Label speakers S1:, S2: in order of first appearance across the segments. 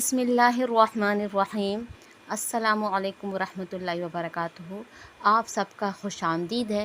S1: बिस्मिल्लाहिर्रहमानिर्रहीम। अस्सलामु अलैकुम वरहमतुल्लाहि वबरकातुहू। आप सबका खुश आमदीद है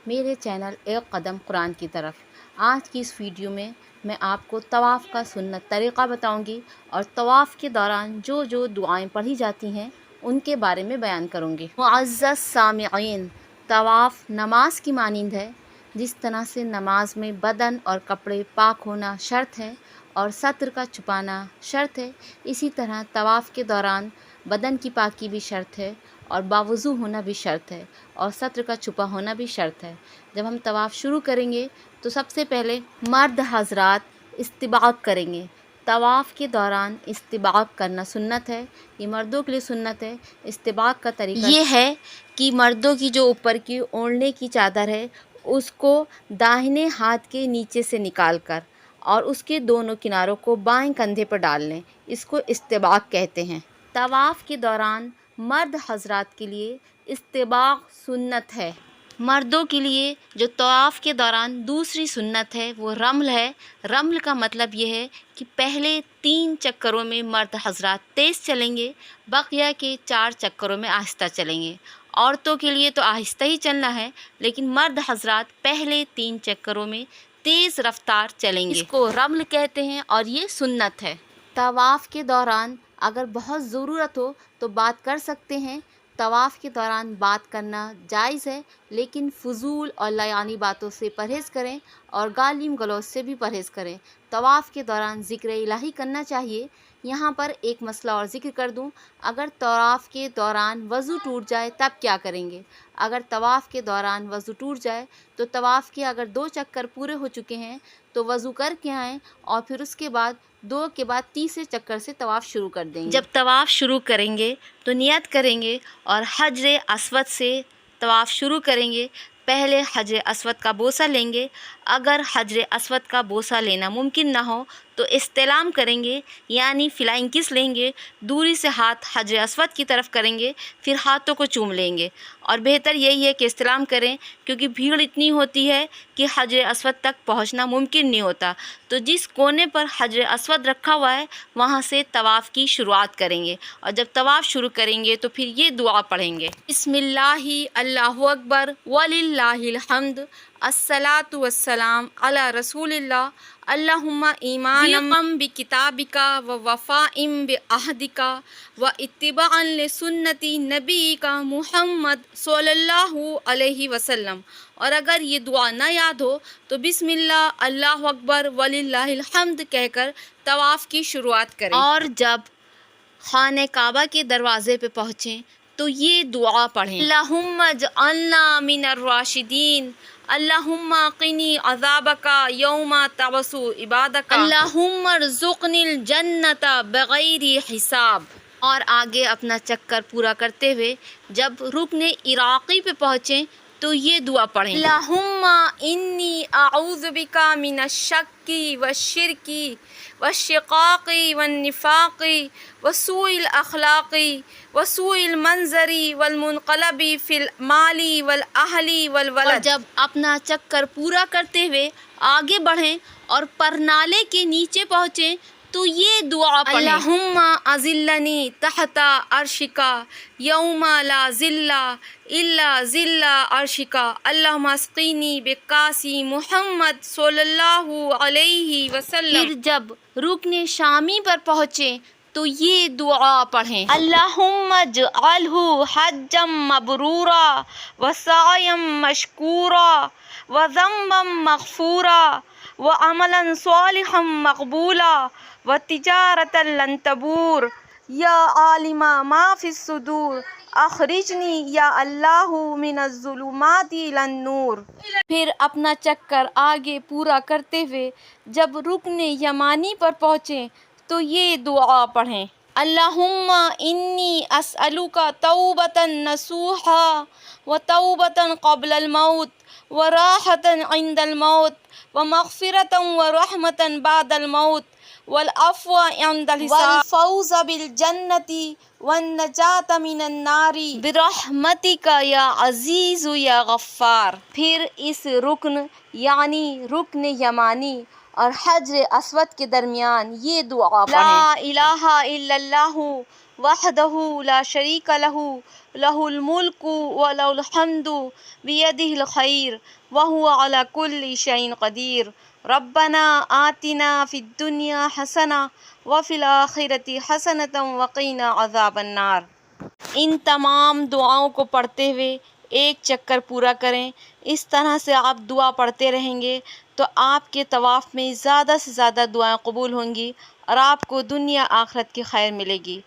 S1: मेरे चैनल एक कदम कुरान की तरफ। आज की इस वीडियो में मैं आपको तवाफ़ का सुन्नत तरीक़ा बताऊंगी और तवाफ़ के दौरान जो जो दुआएं पढ़ी जाती हैं उनके बारे में बयान करूंगी। मुअज़्ज़ज़ सामिईन, तवाफ़ नमाज की मानिंद है। जिस तरह से नमाज में बदन और कपड़े पाक होना शर्त है और सत्र का छुपाना शर्त है, इसी तरह तवाफ़ के दौरान बदन की पाकी भी शर्त है और बावुज़ू होना भी शर्त है और सत्र का छुपा होना भी शर्त है। जब हम तवाफ़ शुरू करेंगे तो सबसे पहले मर्द हज़रात इस्तिबाक करेंगे। तवाफ़ के दौरान इस्तिबाक करना सुन्नत है, ये मर्दों के लिए सुन्नत है। इस्तिबाक का तरीका ये है कि मर्दों की जो ऊपर की ओढ़ने की चादर है उसको दाहिने हाथ के नीचे से निकाल कर और उसके दोनों किनारों को बाएं कंधे पर डाल लें। इसको इस्तिबाक कहते हैं। तवाफ़ के दौरान मर्द हज़रात के लिए इस्तिबाक सुन्नत है। मर्दों के लिए जो तवाफ़ के दौरान दूसरी सुन्नत है वो रम्ल है। रम्ल का मतलब ये है कि पहले 3 चक्करों में मर्द हज़रात तेज़ चलेंगे, बक़िया के 4 चक्करों में आहिस्ता चलेंगे। औरतों के लिए तो आहिस्ता ही चलना है, लेकिन मर्द हज़रात पहले 3 चक्करों में तेज़ रफ्तार चलेंगे। इसको रम्ल कहते हैं और ये सुन्नत है। तवाफ़ के दौरान अगर बहुत ज़रूरत हो तो बात कर सकते हैं। तवाफ़ के दौरान बात करना जायज़ है, लेकिन फ़ुज़ूल और लयानी बातों से परहेज़ करें और गालिम गलौज से भी परहेज़ करें। तवाफ़ के दौरान ज़िक्र इलाही करना चाहिए। यहाँ पर एक मसला और ज़िक्र कर दूँ, अगर तवाफ़ के दौरान वज़ू टूट जाए तब क्या करेंगे। अगर तवाफ़ के दौरान वज़ू टूट जाए तो तवाफ़ के अगर 2 चक्कर पूरे हो चुके हैं तो वज़ू करके आएँ और फिर उसके बाद 2 के बाद तीसरे चक्कर से तवाफ़ शुरू कर देंगे। जब तवाफ़ शुरू करेंगे तो नियत करेंगे और हजर अस्वद से तवाफ़ शुरू करेंगे। पहले हजर अस्वद का बोसा लेंगे। अगर हजर अस्वद का बोसा लेना मुमकिन ना हो तो इस्तिलाम करेंगे, यानी फ़्लाइंग किस लेंगे। दूरी से हाथ हजर अस्वद की तरफ करेंगे, फिर हाथों को चूम लेंगे। और बेहतर यही है कि इस्तिलाम करें, क्योंकि भीड़ इतनी होती है कि हजर अस्वद तक पहुंचना मुमकिन नहीं होता। तो जिस कोने पर हजर अस्वद रखा हुआ है वहाँ से तवाफ़ की शुरुआत करेंगे और जब तवाफ़ शुरू करेंगे तो फिर ये दुआ पढ़ेंगे। बिस्मिल्लाहि अल्लाहु अकबर वलिल्लाहिल हम्द, अस्सलातु वस्सलाम अला रसूलिल्लाह, अल्लाहुम्मा ईमानम बि किताबिका व वफ़ाइम बि अहदिका व इत्तिबाअन ले सुन्नती नबीका मुहम्मद सल्लल्लाहु अलैहि वसल्लम। और अगर ये दुआ ना याद हो तो बिस्मिल्लाह अल्लाहु अकबर वलिल्लाहिल हम्द कहकर तवाफ़ की शुरुआत करें। और जब खाने काबा के दरवाज़े पे पहुँचें तो ये दुआ पढ़ें, अल्लाहुम्मा जअलना मिनर राशिदीन, अल्लाहुम्मा क़िनी अज़ाबका यौमा तबसु इबादका, अल्लाहुम्मा रज़ुक़निल जन्नता बग़ैरि हिसाब। और आगे अपना चक्कर पूरा करते हुए जब रुकने इराक़ी पे पहुँचें तो ये दुआ पढ़ें, अल्लाहुम्मा इन्नी अऊज़ु बिका मिनश शक्की व शिरकी व शिक़ाक़ी व निफ़ाक़ी व सूइल अख़लाक़ी व सूइल मंज़री वल मुनक़लबी फ़िल माली वल अहली वल वलद। और जब अपना चक्कर पूरा करते हुए आगे बढ़ें और परनाले के नीचे पहुँचें तो ये दुआ पढ़ें, अल्लाहुम्मा अज़िल्लनी तहता अर्शिका यौमा ला ज़िल्ला इल्ला ज़िल्ला अर्शिका, अल्लाहुम्मा अस्क़ीनी बिकासी मुहम्मद सल्लल्लाहु अलैहि वसल्लम। फिर जब रुकने शामी पर पहुँचें तो ये दुआ पढ़ें, अल्लाहुम्मा जअलहु हज्जम मबरूरा व सायम मशकूरा व ज़म्बम मग़फ़ूरा व अमलन सालिहम मक़बूला व तिजारतन लन तबूर, या आलिमा मा फ़िस सुदूर अख़रिजनी या अल्लाहु मिनज़्ज़ुलुमाति इलन नूर। फिर अपना चक्कर आगे पूरा करते हुए जब रुकने यमानी पर पहुँचें तो ये दुआ पढ़ें, अल्लाहुम्मा इन्नी अस्अलुका तौबतन नसूहा व तौबतन क़ब्लल मौत व राहतन इंदल मौत व मग़फ़िरतन व रहमतन बादल मौत वल अफ़्व इंदल हिसाब वल फ़ौज़ बिल जन्नती वन नजात मिनन नारी बिरहमतिका या अज़ीज़ु या गफ़्फ़ार। फिर इस रुकन यानी रुकन यमानी اور حجر اسود کے درمیان یہ دعا پڑھیں، لا الہ الا اللہ وحدہ لا شریک لہ لہ الملک ولہ الحمد بیدہ الخیر وہو علی کل شیء قدیر ربنا آتنا فی الدنیا حسنہ وفی الآخرۃ حسنۃ وقنا عذاب النار۔ ان تمام دعاؤں کو پڑھتے ہوئے ایک چکر پورا کریں۔ اس طرح سے آپ دعا پڑھتے رہیں گے تو آپ کے طواف میں زیادہ سے زیادہ دعائیں قبول ہوں گی اور آپ کو دنیا آخرت کی خیر ملے گی۔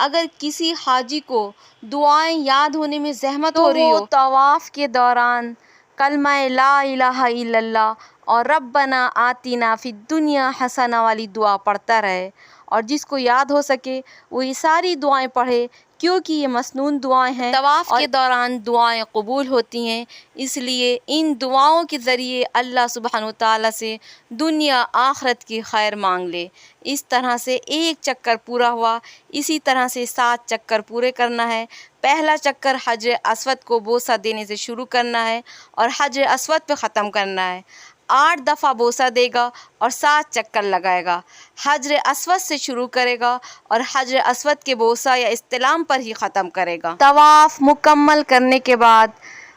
S1: اگر کسی حاجی کو دعائیں یاد ہونے میں زحمت ہو رہی ہو تو طواف کے دوران کلمہ لا الہ الا اللہ اور ربنا آتنا فی الدنیا حسنہ والی دعا پڑھتا رہے، اور جس کو یاد ہو سکے وہ یہ ساری دعائیں پڑھے، کیونکہ یہ مسنون دعائیں ہیں، طواف کے دوران دعائیں قبول ہوتی ہیں۔ اس لیے ان دعاؤں کے ذریعے اللہ سبحانہ وتعالیٰ سے دنیا آخرت کی خیر مانگ لے۔ اس طرح سے ایک چکر پورا ہوا، اسی طرح سے 7 چکر پورے کرنا ہے۔ پہلا چکر حجر اسود کو بوسہ دینے سے شروع کرنا ہے اور حجر اسود پہ ختم کرنا ہے۔ 8 دفعہ بوسہ دے گا اور 7 چکر لگائے گا۔ حجر اسود سے شروع کرے گا اور حجر اسود کے بوسہ یا استلام پر ہی ختم کرے گا۔ طواف مکمل کرنے کے بعد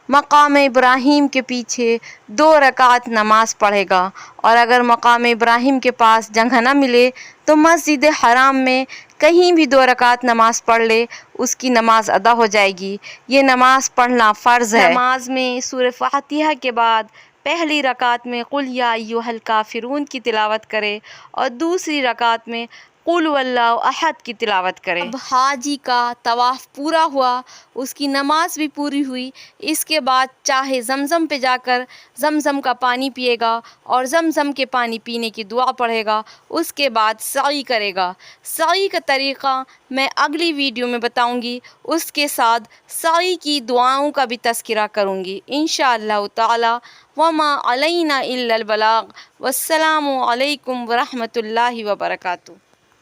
S1: مقام ابراہیم کے پیچھے 2 رکعت نماز پڑھے گا، اور اگر مقام ابراہیم کے پاس جگہ نہ ملے تو مسجد حرام میں کہیں بھی 2 رکعت نماز پڑھ لے، اس کی نماز ادا ہو جائے گی۔ یہ نماز پڑھنا فرض ہے۔ نماز میں سورہ فاتحہ کے بعد پہلی رکعت میں قل یا ایھا الکافرون کی تلاوت کرے اور دوسری رکعت میں قل هو اللہ احد کی تلاوت کرے۔ اب حاجی کا طواف پورا ہوا، اس کی نماز بھی پوری ہوئی، اس کے بعد چاہے زمزم پہ جا کر زمزم کا پانی پیے گا اور زمزم کے پانی پینے کی دعا پڑھے گا۔ اس کے بعد سعی کرے گا۔ سعی کا طریقہ میں اگلی ویڈیو میں بتاؤں گی، اس کے ساتھ سعی کی دعاؤں کا بھی تذکرہ کروں گی انشاءاللہ تعالی۔ وما علینا الا البلاغ۔ والسلام علیکم ورحمۃ اللہ وبرکاتہ۔